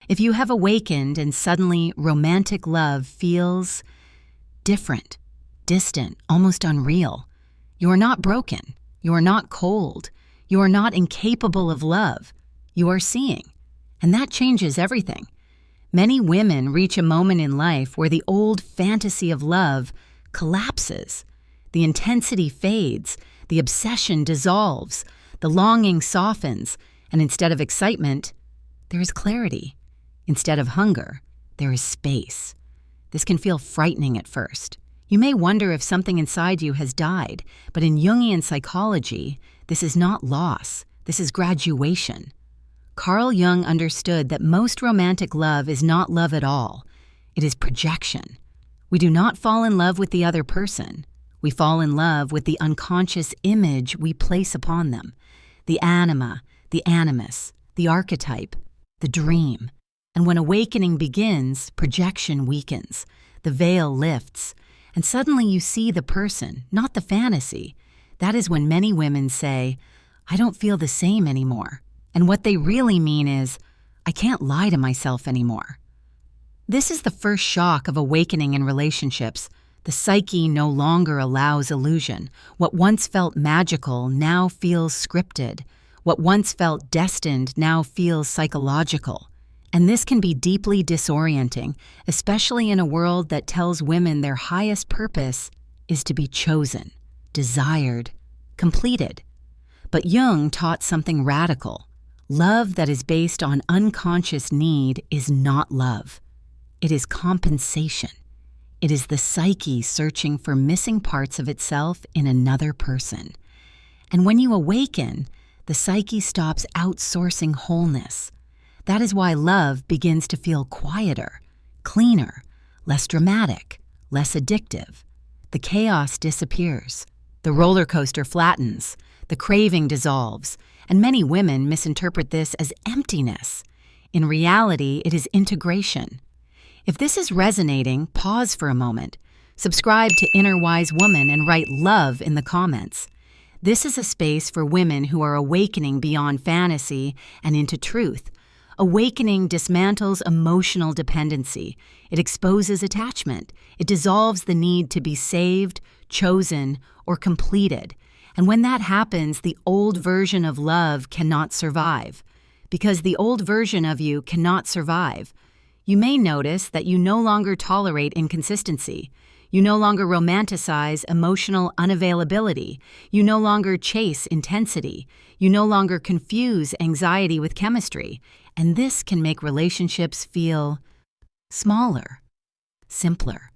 If you have awakened and suddenly romantic love feels different, distant, almost unreal, you are not broken. You are not cold. You are not incapable of love. You are seeing. And that changes everything. Many women reach a moment in life where the old fantasy of love collapses. The intensity fades, the obsession dissolves, the longing softens, and instead of excitement, there is clarity. Instead of hunger, there is space. This can feel frightening at first. You may wonder if something inside you has died, but in Jungian psychology, this is not loss, this is graduation. Carl Jung understood that most romantic love is not love at all. It is projection. We do not fall in love with the other person. We fall in love with the unconscious image we place upon them. The anima, the animus, the archetype, the dream. And when awakening begins, projection weakens, the veil lifts, and suddenly you see the person, not the fantasy. That is when many women say, "I don't feel the same anymore." And what they really mean is, "I can't lie to myself anymore." This is the first shock of awakening in relationships. The psyche no longer allows illusion. What once felt magical now feels scripted. What once felt destined now feels psychological. And this can be deeply disorienting, especially in a world that tells women their highest purpose is to be chosen, desired, completed. But Jung taught something radical. Love that is based on unconscious need is not love. It is compensation. It is the psyche searching for missing parts of itself in another person. And when you awaken, the psyche stops outsourcing wholeness. That is why love begins to feel quieter, cleaner, less dramatic, less addictive. The chaos disappears. The roller coaster flattens. The craving dissolves. And many women misinterpret this as emptiness. In reality, it is integration. If this is resonating, pause for a moment. Subscribe to Inner Wise Woman and write love in the comments. This is a space for women who are awakening beyond fantasy and into truth. Awakening dismantles emotional dependency. It exposes attachment. It dissolves the need to be saved, chosen, or completed. And when that happens, the old version of love cannot survive. Because the old version of you cannot survive. You may notice that you no longer tolerate inconsistency. You no longer romanticize emotional unavailability. You no longer chase intensity. You no longer confuse anxiety with chemistry. And this can make relationships feel smaller, simpler,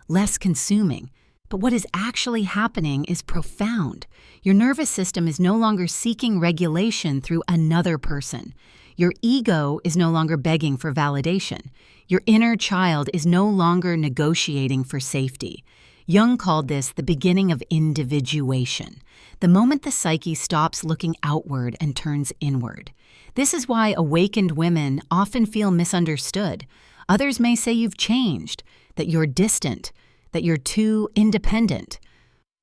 less consuming. But what is actually happening is profound. Your nervous system is no longer seeking regulation through another person. Your ego is no longer begging for validation. Your inner child is no longer negotiating for safety. Jung called this the beginning of individuation, the moment the psyche stops looking outward and turns inward. This is why awakened women often feel misunderstood. Others may say you've changed, that you're distant, that you're too independent.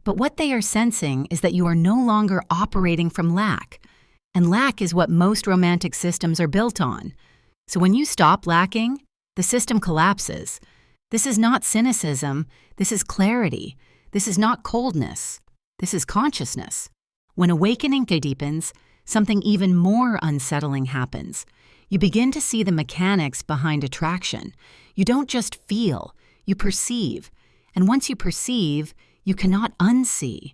But what they are sensing is that you are no longer operating from lack. And lack is what most romantic systems are built on. So when you stop lacking, the system collapses. This is not cynicism. This is clarity. This is not coldness. This is consciousness. When awakening deepens, something even more unsettling happens. You begin to see the mechanics behind attraction. You don't just feel, you perceive. And once you perceive, you cannot unsee.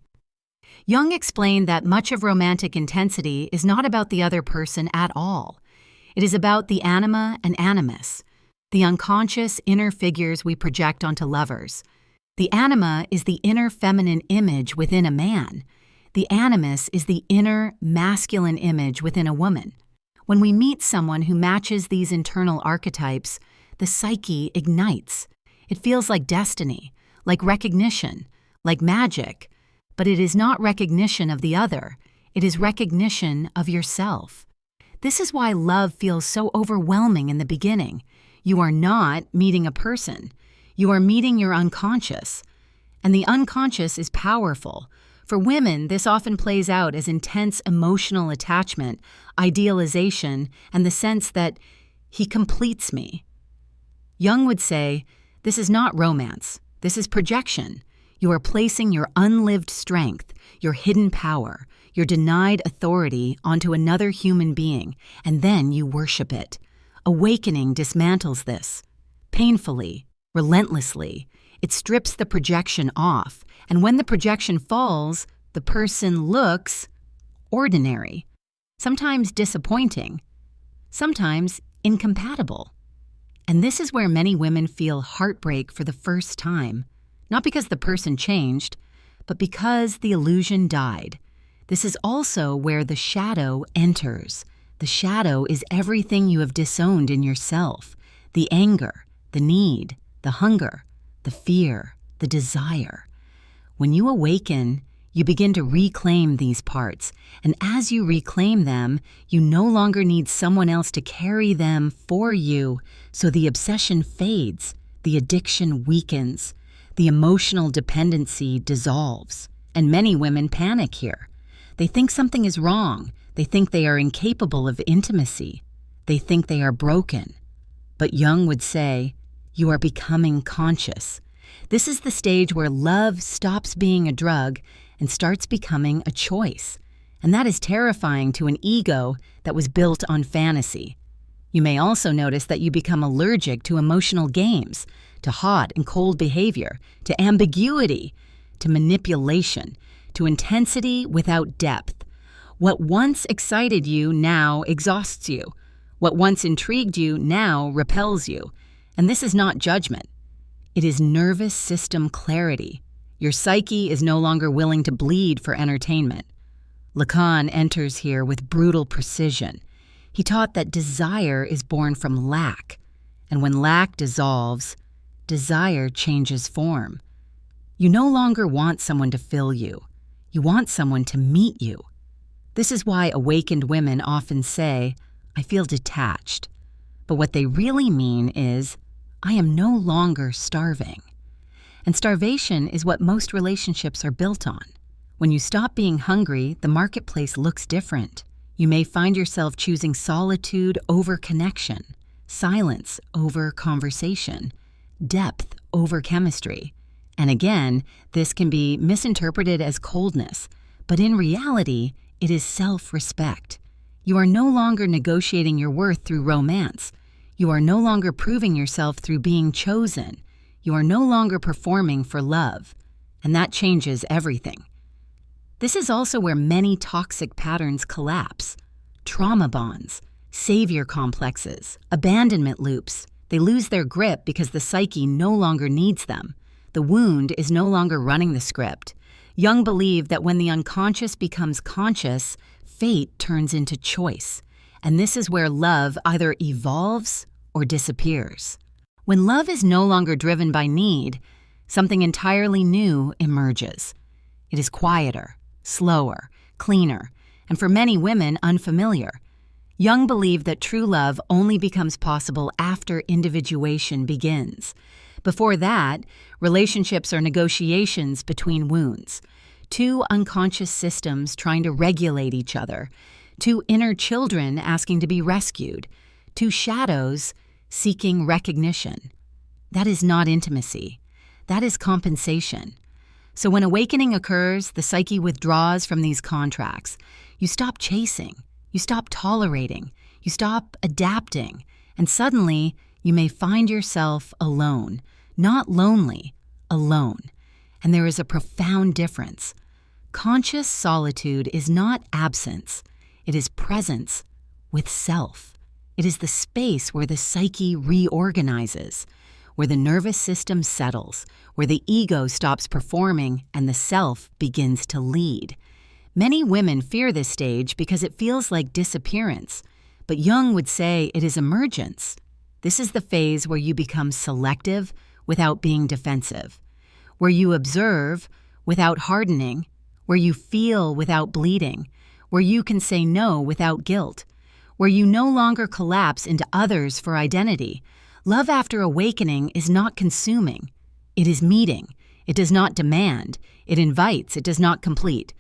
Jung explained that much of romantic intensity is not about the other person at all. It is about the anima and animus, the unconscious inner figures we project onto lovers. The anima is the inner feminine image within a man. The animus is the inner masculine image within a woman. When we meet someone who matches these internal archetypes, the psyche ignites. It feels like destiny, like recognition, like magic. But it is not recognition of the other. It is recognition of yourself. This is why love feels so overwhelming in the beginning. You are not meeting a person. You are meeting your unconscious. And the unconscious is powerful. For women, this often plays out as intense emotional attachment, idealization, and the sense that He completes me. Jung would say, this is not romance. This is projection. You are placing your unlived strength, your hidden power, your denied authority onto another human being, and then you worship it. Awakening dismantles this. Painfully, relentlessly, it strips the projection off, and when the projection falls, the person looks ordinary, sometimes disappointing, sometimes incompatible. And this is where many women feel heartbreak for the first time, not because the person changed, but because the illusion died. This is also where the shadow enters. The shadow is everything you have disowned in yourself: the anger, the need, the hunger, the fear, the desire. When you awaken, you begin to reclaim these parts, and as you reclaim them, you no longer need someone else to carry them for you, so the obsession fades, the addiction weakens, the emotional dependency dissolves. And many women panic here. They think something is wrong. They think they are incapable of intimacy. They think they are broken. But Jung would say, you are becoming conscious. This is the stage where love stops being a drug and starts becoming a choice. And that is terrifying to an ego that was built on fantasy. You may also notice that you become allergic to emotional games, to hot and cold behavior, to ambiguity, to manipulation, to intensity without depth. What once excited you now exhausts you. What once intrigued you now repels you. And this is not judgment. It is nervous system clarity. Your psyche is no longer willing to bleed for entertainment. Lacan enters here with brutal precision. He taught that desire is born from lack, and when lack dissolves, desire changes form. You no longer want someone to fill you. You want someone to meet you. This is why awakened women often say, I feel detached. But what they really mean is, I am no longer starving. And starvation is what most relationships are built on. When you stop being hungry, the marketplace looks different. You may find yourself choosing solitude over connection, silence over conversation, depth over chemistry. And again, this can be misinterpreted as coldness, but in reality, it is self-respect. You are no longer negotiating your worth through romance. You are no longer proving yourself through being chosen. You are no longer performing for love, and that changes everything. This is also where many toxic patterns collapse. Trauma bonds, savior complexes, abandonment loops. They lose their grip because the psyche no longer needs them. The wound is no longer running the script. Jung believed that when the unconscious becomes conscious, fate turns into choice. And this is where love either evolves or disappears. When love is no longer driven by need, something entirely new emerges. It is quieter, slower, cleaner, and for many women, unfamiliar. Jung believed that true love only becomes possible after individuation begins. Before that, relationships are negotiations between wounds, two unconscious systems trying to regulate each other, two inner children asking to be rescued, two shadows seeking recognition. That is not intimacy. That is compensation. So when awakening occurs, the psyche withdraws from these contracts. You stop chasing. You stop tolerating. You stop adapting. And suddenly, you may find yourself alone. Not lonely, alone. And there is a profound difference. Conscious solitude is not absence. It is presence with self. It is the space where the psyche reorganizes, where the nervous system settles, where the ego stops performing and the self begins to lead. Many women fear this stage because it feels like disappearance, but Jung would say it is emergence. This is the phase where you become selective without being defensive, where you observe without hardening, where you feel without bleeding, where you can say no without guilt, where you no longer collapse into others for identity. Love after awakening is not consuming. It is meeting. It does not demand. It invites. It does not complete.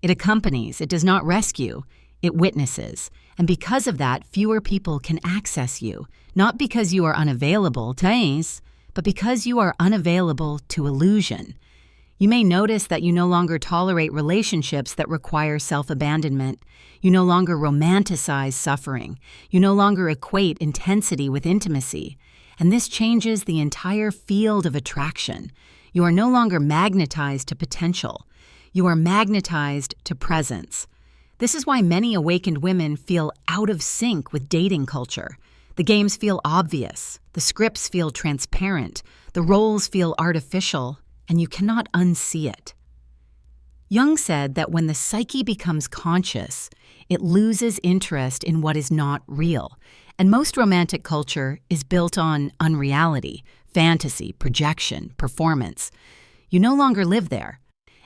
It accompanies. It does not rescue. It witnesses, and because of that, fewer people can access you, not because you are unavailable to us, but because you are unavailable to illusion. You may notice that you no longer tolerate relationships that require self-abandonment. You no longer romanticize suffering. You no longer equate intensity with intimacy. And this changes the entire field of attraction. You are no longer magnetized to potential. You are magnetized to presence. This is why many awakened women feel out of sync with dating culture. The games feel obvious. The scripts feel transparent. The roles feel artificial. And you cannot unsee it. Jung said that when the psyche becomes conscious, it loses interest in what is not real. And most romantic culture is built on unreality, fantasy, projection, performance. You no longer live there.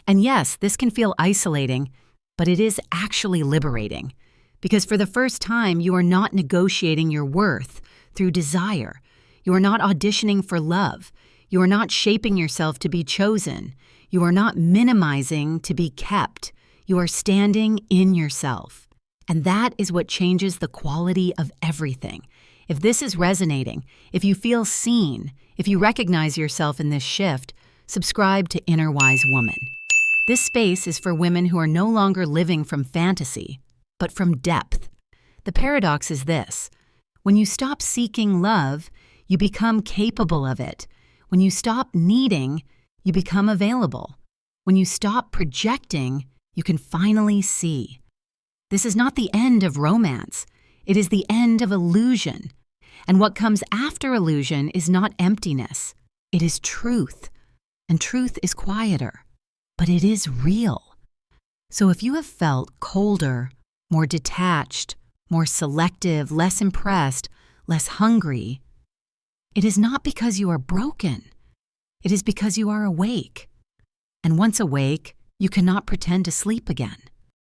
And yes, this can feel isolating, but it is actually liberating. Because for the first time, you are not negotiating your worth through desire. You are not auditioning for love. You are not shaping yourself to be chosen. You are not minimizing to be kept. You are standing in yourself. And that is what changes the quality of everything. If this is resonating, if you feel seen, if you recognize yourself in this shift, subscribe to Inner Wise Woman. This space is for women who are no longer living from fantasy, but from depth. The paradox is this: when you stop seeking love, you become capable of it. When you stop needing, you become available. When you stop projecting, you can finally see. This is not the end of romance. It is the end of illusion. And what comes after illusion is not emptiness. It is truth. And truth is quieter. But it is real. So if you have felt colder, more detached, more selective, less impressed, less hungry, it is not because you are broken. It is because you are awake. And once awake, you cannot pretend to sleep again.